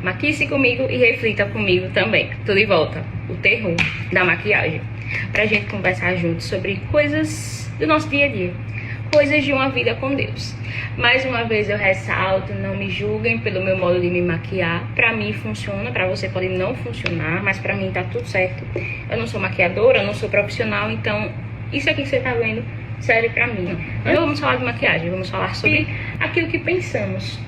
Maquie-se comigo e reflita comigo também. Tô de volta, o terror da maquiagem, pra gente conversar juntos sobre coisas do nosso dia a dia, coisas de uma vida com Deus. Mais uma vez eu ressalto, não me julguem pelo meu modo de me maquiar. Pra mim funciona, pra você pode não funcionar, mas pra mim tá tudo certo. Eu não sou maquiadora, eu não sou profissional, então isso aqui que você tá vendo serve pra mim. Não vamos falar de maquiagem, vamos falar sobre aquilo que pensamos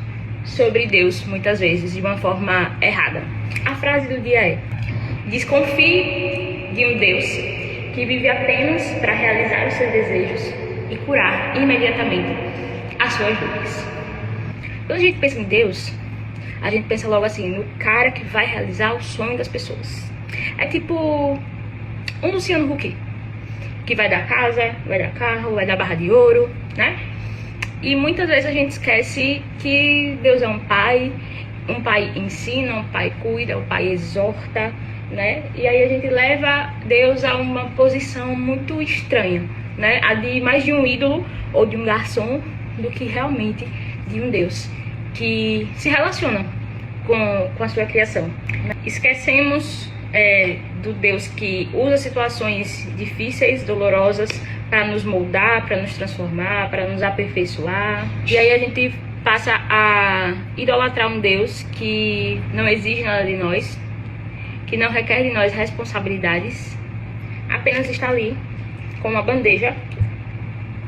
sobre Deus, muitas vezes, de uma forma errada. A frase do dia é: desconfie de um Deus que vive apenas para realizar os seus desejos e curar imediatamente as suas dores. Quando a gente pensa em Deus, a gente pensa logo assim, no cara que vai realizar o sonho das pessoas. É tipo um Luciano Huck, que vai dar casa, vai dar carro, vai dar barra de ouro, né? E muitas vezes a gente esquece que Deus é um pai ensina, um pai cuida, um pai exorta, né? E aí a gente leva Deus a uma posição muito estranha, né? A de mais de um ídolo ou de um garçom do que realmente de um Deus que se relaciona com a sua criação. Esquecemos do Deus que usa situações difíceis, dolorosas, para nos moldar, para nos transformar, para nos aperfeiçoar. E aí a gente passa a idolatrar um Deus que não exige nada de nós, que não requer de nós responsabilidades, apenas está ali com uma bandeja,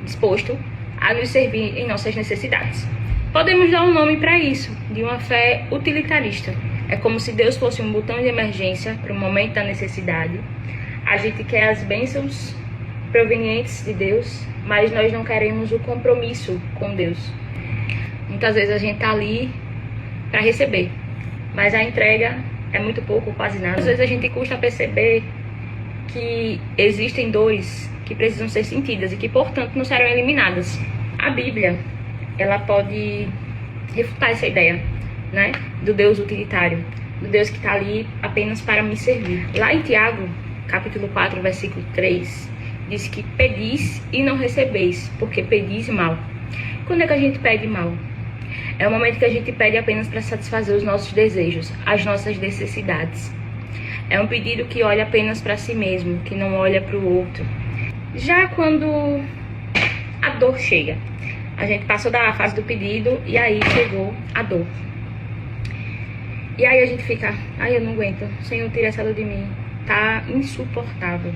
disposto a nos servir em nossas necessidades. Podemos dar um nome para isso, de uma fé utilitarista. É como se Deus fosse um botão de emergência para o momento da necessidade. A gente quer as bênçãos provenientes de Deus, mas nós não queremos o compromisso com Deus. Muitas vezes a gente tá ali para receber, mas a entrega é muito pouco, quase nada. Às vezes a gente custa perceber que existem dores que precisam ser sentidas e que, portanto, não serão eliminadas. A Bíblia, ela pode refutar essa ideia, né, do Deus utilitário, do Deus que tá ali apenas para me servir. Lá em Tiago, capítulo 4, versículo 3, diz que pedis e não recebeis, porque pedis mal. Quando é que a gente pede mal? É o momento que a gente pede apenas para satisfazer os nossos desejos, as nossas necessidades. É um pedido que olha apenas para si mesmo, que não olha para o outro. Já quando a dor chega, a gente passou da fase do pedido e aí chegou a dor. E aí a gente fica, ai, eu não aguento, Senhor, tira essa dor de mim, tá insuportável.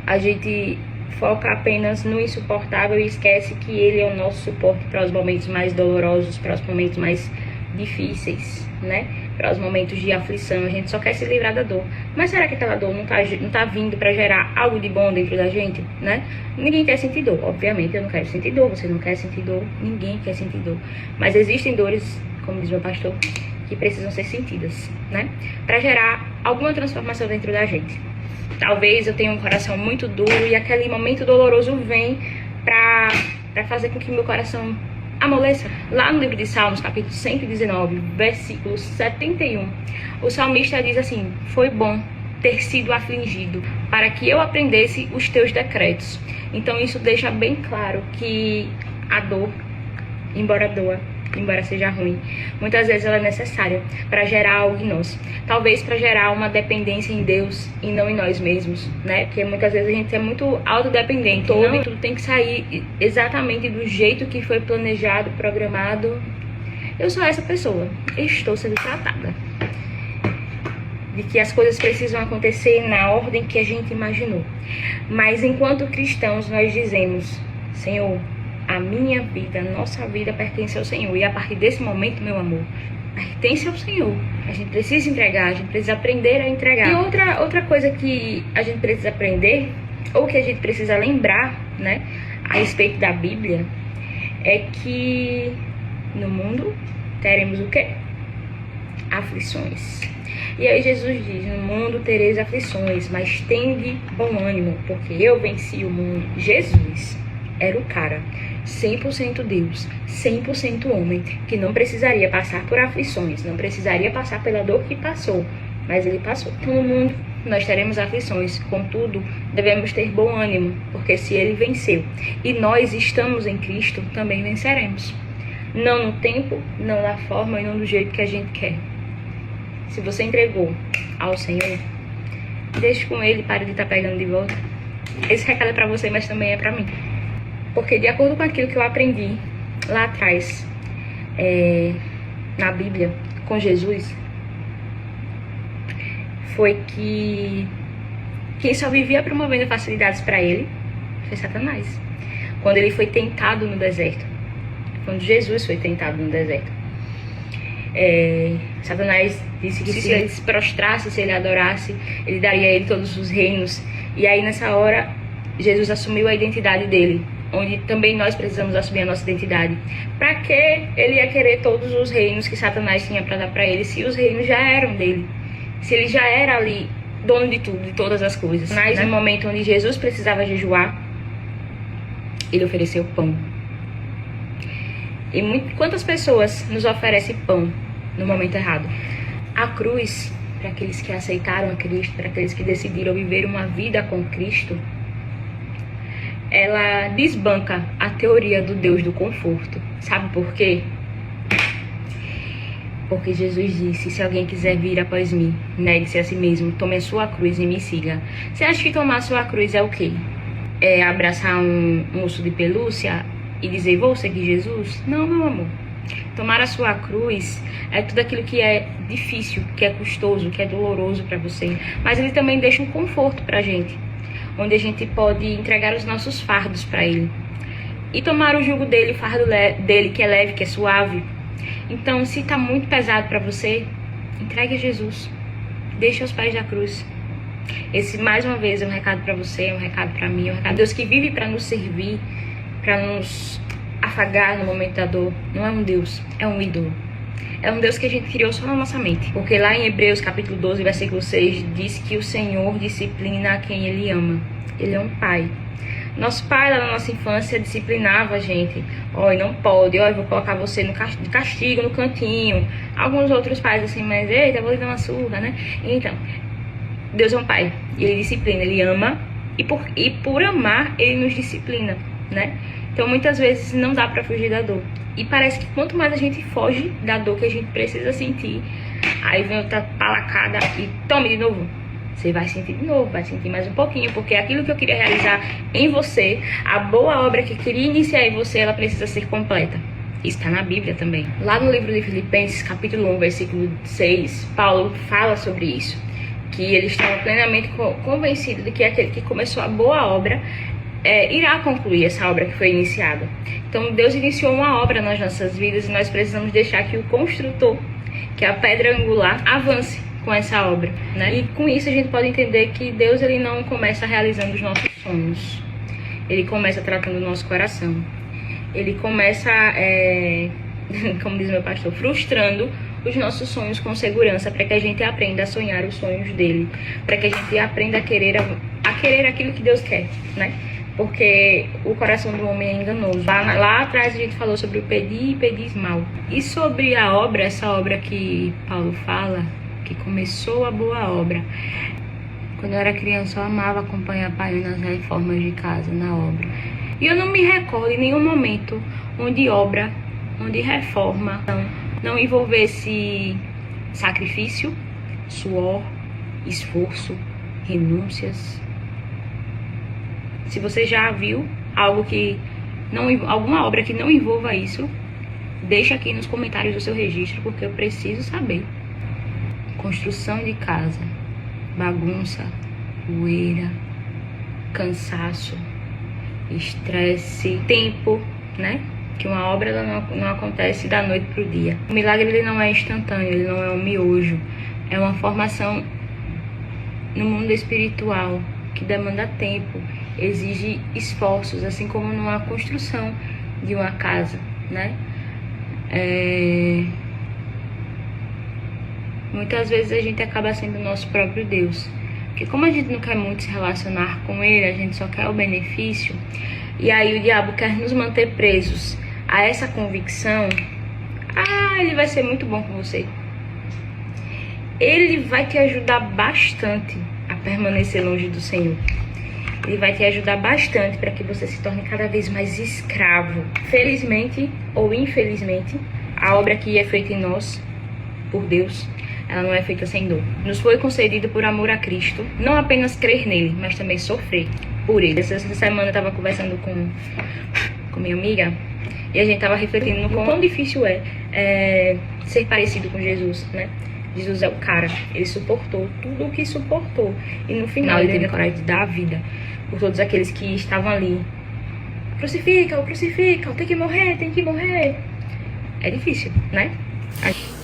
A gente foca apenas no insuportável e esquece que ele é o nosso suporte para os momentos mais dolorosos, para os momentos mais difíceis, né? Para os momentos de aflição. A gente só quer se livrar da dor. Mas será que aquela dor não tá vindo para gerar algo de bom dentro da gente, né? Ninguém quer sentir dor. Obviamente eu não quero sentir dor, você não quer sentir dor, ninguém quer sentir dor. Mas existem dores, como diz meu pastor, que precisam ser sentidas, né? Para gerar alguma transformação dentro da gente. Talvez eu tenha um coração muito duro e aquele momento doloroso vem para fazer com que meu coração amoleça. Lá no livro de Salmos, capítulo 119, versículo 71, o salmista diz assim: foi bom ter sido afligido, para que eu aprendesse os teus decretos. Então isso deixa bem claro que a dor, embora doa, embora seja ruim, muitas vezes ela é necessária para gerar algo em nós. Talvez para gerar uma dependência em Deus e não em nós mesmos, né? Porque muitas vezes a gente é muito autodependente. Tudo tem que sair exatamente do jeito que foi planejado, programado. Eu sou essa pessoa, estou sendo tratada de que as coisas precisam acontecer na ordem que a gente imaginou. Mas enquanto cristãos nós dizemos: Senhor, a minha vida, a nossa vida pertence ao Senhor. E a partir desse momento, meu amor, pertence ao Senhor. A gente precisa entregar, a gente precisa aprender a entregar. E outra coisa que a gente precisa aprender, ou que a gente precisa lembrar, né, a respeito da Bíblia, é que no mundo teremos o quê? Aflições. E aí Jesus diz: no mundo tereis aflições, mas tende bom ânimo, porque eu venci o mundo. Jesus era o cara 100% Deus, 100% homem, que não precisaria passar por aflições, não precisaria passar pela dor que passou, mas ele passou. Então, no mundo nós teremos aflições, contudo, devemos ter bom ânimo, porque se ele venceu e nós estamos em Cristo, também venceremos. Não no tempo, não na forma e não do jeito que a gente quer. Se você entregou ao Senhor, deixe com Ele, pare de estar pegando de volta. Esse recado é pra você, mas também é pra mim. Porque de acordo com aquilo que eu aprendi lá atrás, na Bíblia, com Jesus, foi que quem só vivia promovendo facilidades para ele foi Satanás. Quando ele foi tentado no deserto, quando Jesus foi tentado no deserto, Satanás disse que se ele se prostrasse, se ele adorasse, ele daria a ele todos os reinos. E aí nessa hora, Jesus assumiu a identidade dele, onde também nós precisamos assumir a nossa identidade. Para que ele ia querer todos os reinos que Satanás tinha para dar para ele, se os reinos já eram dele? Se ele já era ali dono de tudo, de todas as coisas. Mas no momento onde Jesus precisava jejuar, ele ofereceu pão. E quantas pessoas nos oferecem pão no momento errado? A cruz, para aqueles que aceitaram a Cristo, para aqueles que decidiram viver uma vida com Cristo, ela desbanca a teoria do Deus do conforto. Sabe por quê? Porque Jesus disse, se alguém quiser vir após mim, negue-se a si mesmo, tome a sua cruz e me siga. Você acha que tomar a sua cruz é o quê? É abraçar um urso de pelúcia e dizer, vou seguir Jesus? Não, meu amor. Tomar a sua cruz é tudo aquilo que é difícil, que é custoso, que é doloroso para você. Mas ele também deixa um conforto pra gente, onde a gente pode entregar os nossos fardos para ele. E tomar o jugo dele, o fardo dele que é leve, que é suave. Então, se tá muito pesado para você, entregue a Jesus. Deixe aos pés da cruz. Esse, mais uma vez, é um recado para você, é um recado para mim, é um recado de Deus que vive para nos servir, para nos afagar no momento da dor. Não é um Deus, é um ídolo. É um Deus que a gente criou só na nossa mente. Porque lá em Hebreus, capítulo 12, versículo 6, diz que o Senhor disciplina a quem Ele ama. Ele é um pai. Nosso pai, lá na nossa infância, disciplinava a gente. Ó, não pode, ó, eu vou colocar você no castigo, no cantinho. Alguns outros pais assim, mas eita, eu vou lhe dar uma surra, né? Então, Deus é um pai. E Ele disciplina, Ele ama. E por amar, Ele nos disciplina, né? Então, muitas vezes, não dá pra fugir da dor. E parece que quanto mais a gente foge da dor que a gente precisa sentir, aí vem outra palacada e tome de novo. Você vai sentir de novo, vai sentir mais um pouquinho, porque aquilo que eu queria realizar em você, a boa obra que eu queria iniciar em você, ela precisa ser completa. Isso está na Bíblia também. Lá no livro de Filipenses, capítulo 1, versículo 6, Paulo fala sobre isso. Que ele estava plenamente convencido de que aquele que começou a boa obra irá concluir essa obra que foi iniciada. Então Deus iniciou uma obra nas nossas vidas e nós precisamos deixar que o construtor, que é a pedra angular, avance com essa obra, né? E com isso a gente pode entender que Deus, ele não começa realizando os nossos sonhos. Ele começa tratando o nosso coração. Ele começa, como diz meu pastor, frustrando os nossos sonhos com segurança, para que a gente aprenda a sonhar os sonhos dele, para que a gente aprenda a querer aquilo que Deus quer, né? Porque o coração do homem é enganoso. Lá atrás a gente falou sobre o pedir e pedir mal. E sobre a obra, essa obra que Paulo fala, que começou a boa obra. Quando eu era criança, eu amava acompanhar pai nas reformas de casa, na obra. E eu não me recordo em nenhum momento onde obra, onde reforma, não envolvesse sacrifício, suor, esforço, renúncias. Se você já viu alguma obra que não envolva isso, deixa aqui nos comentários o seu registro, porque eu preciso saber. Construção de casa, bagunça, poeira, cansaço, estresse, tempo, né? Que uma obra ela não acontece da noite pro dia. O milagre, ele não é instantâneo, ele não é um miojo. É uma formação no mundo espiritual que demanda tempo, exige esforços, assim como numa construção de uma casa, né? Muitas vezes a gente acaba sendo o nosso próprio Deus. Porque como a gente não quer muito se relacionar com Ele, a gente só quer o benefício. E aí o diabo quer nos manter presos a essa convicção. Ele vai ser muito bom com você. Ele vai te ajudar bastante a permanecer longe do Senhor. ele vai te ajudar bastante para que você se torne cada vez mais escravo. Felizmente ou infelizmente, a obra que é feita em nós, por Deus, ela não é feita sem dor. Nos foi concedido por amor a Cristo, não apenas crer nele, mas também sofrer por ele. Essa semana eu estava conversando com minha amiga e a gente estava refletindo no quão difícil é ser parecido com Jesus, né? Jesus é o cara, ele suportou tudo o que suportou. E no final ele teve a coragem de dar a vida por todos aqueles que estavam ali. Crucifica-o, tem que morrer, tem que morrer. É difícil, né?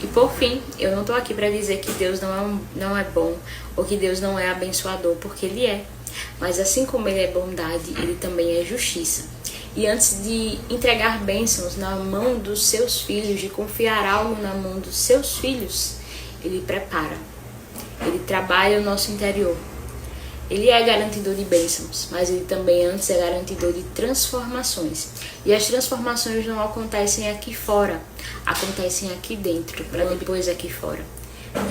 E por fim, eu não tô aqui pra dizer que Deus não é bom ou que Deus não é abençoador, porque Ele é. Mas assim como Ele é bondade, Ele também é justiça. E antes de entregar bênçãos na mão dos seus filhos, de confiar algo na mão dos seus filhos, Ele prepara. Ele trabalha o nosso interior. Ele é garantidor de bênçãos, mas Ele também antes é garantidor de transformações. E as transformações não acontecem aqui fora, acontecem aqui dentro, para depois aqui fora.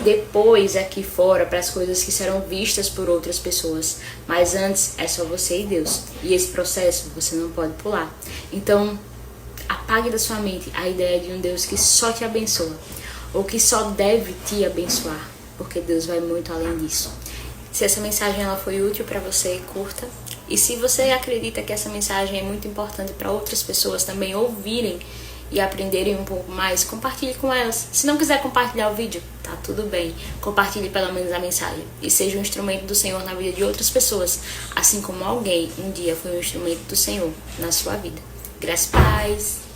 Depois aqui fora, para as coisas que serão vistas por outras pessoas. Mas antes é só você e Deus. E esse processo você não pode pular. Então, apague da sua mente a ideia de um Deus que só te abençoa, ou que só deve te abençoar, porque Deus vai muito além disso. Se essa mensagem ela foi útil para você, curta. E se você acredita que essa mensagem é muito importante para outras pessoas também ouvirem e aprenderem um pouco mais, compartilhe com elas. Se não quiser compartilhar o vídeo, tá tudo bem. Compartilhe pelo menos a mensagem e seja um instrumento do Senhor na vida de outras pessoas, assim como alguém um dia foi um instrumento do Senhor na sua vida. Graças e paz.